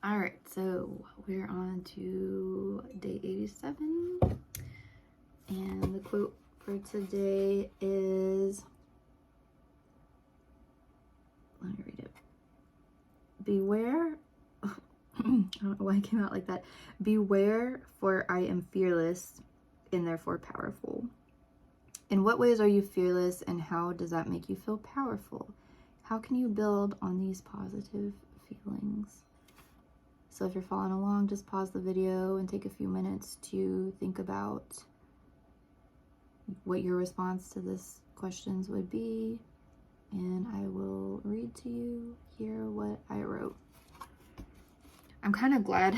All right, so we're on to day 87, and the quote for today is, let me read it. Beware, I don't know why it came out like that. Beware, for I am fearless and therefore powerful. In what ways are you fearless, and how does that make you feel powerful? How can you build on these positive feelings? So if you're following along, just pause the video and take a few minutes to think about what your response to this questions would be. And I will read to you here what I wrote. I'm kind of glad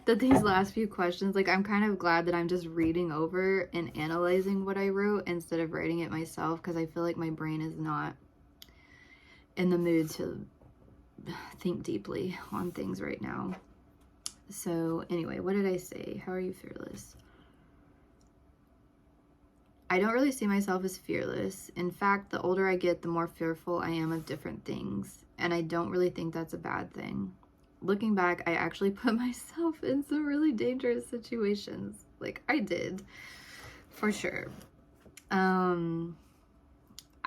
that these last few questions, like I'm kind of glad that I'm just reading over and analyzing what I wrote instead of writing it myself, because I feel like my brain is not in the mood to think deeply on things right now. So anyway, what did I say? How are you fearless? I don't really see myself as fearless. In fact, the older I get, the more fearful I am of different things. And I don't really think that's a bad thing. Looking back, I actually put myself in some really dangerous situations. Like I did, for sure.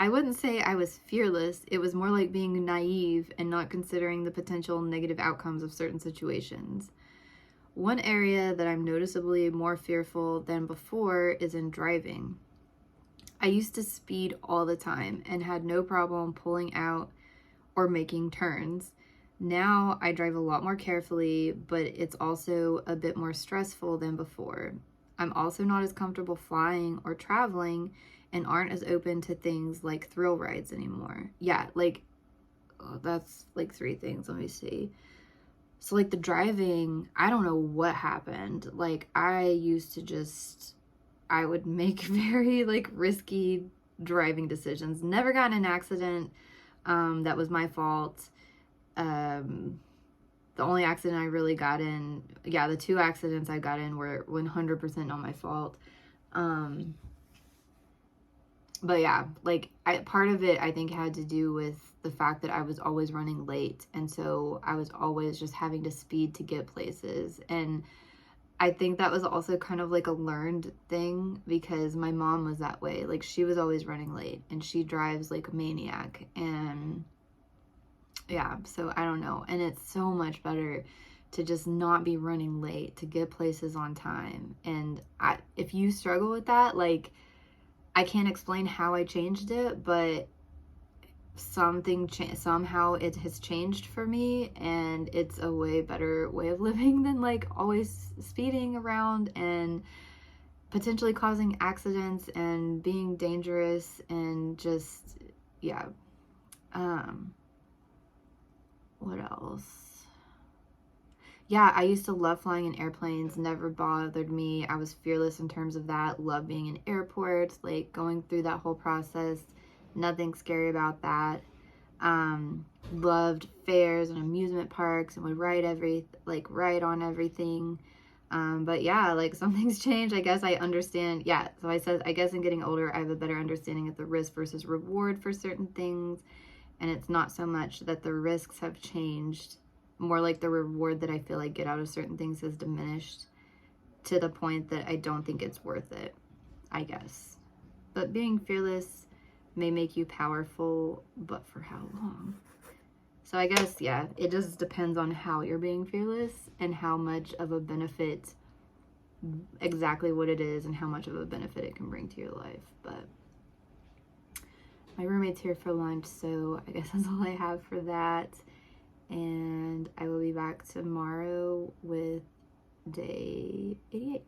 I wouldn't say I was fearless. It was more like being naive and not considering the potential negative outcomes of certain situations. One area that I'm noticeably more fearful than before is in driving. I used to speed all the time and had no problem pulling out or making turns. Now I drive a lot more carefully, but it's also a bit more stressful than before. I'm also not as comfortable flying or traveling and aren't as open to things like thrill rides anymore. Yeah, like, that's like 3 things. Let me see. So like the driving, I don't know what happened. Like I used to just, I would make very like risky driving decisions. Never got in an accident. That was my fault. The only accident I really got in, yeah, the 2 accidents I got in were 100% not my fault. But yeah, like part of it I think had to do with the fact that I was always running late, and so I was always just having to speed to get places. And I think that was also kind of like a learned thing, because my mom was that way. Like she was always running late, and she drives like a maniac. And yeah, so I don't know. And it's so much better to just not be running late, to get places on time. And if you struggle with that, like I can't explain how I changed it, but somehow it has changed for me, and it's a way better way of living than like always speeding around and potentially causing accidents and being dangerous and just, yeah. What else? Yeah, I used to love flying in airplanes, never bothered me. I was fearless in terms of that. Love being in airports, like going through that whole process. Nothing scary about that. Loved fairs and amusement parks and would ride on everything. But yeah, like something's changed. I guess I understand. Yeah, so I said, I guess in getting older, I have a better understanding of the risk versus reward for certain things. And it's not so much that the risks have changed, more like the reward that I feel like get out of certain things has diminished to the point that I don't think it's worth it, I guess. But being fearless may make you powerful, but for how long? So I guess, yeah, it just depends on how you're being fearless and how much of a benefit, exactly what it is and how much of a benefit it can bring to your life. But my roommate's here for lunch, so I guess that's all I have for that. And I will be back tomorrow with day 88.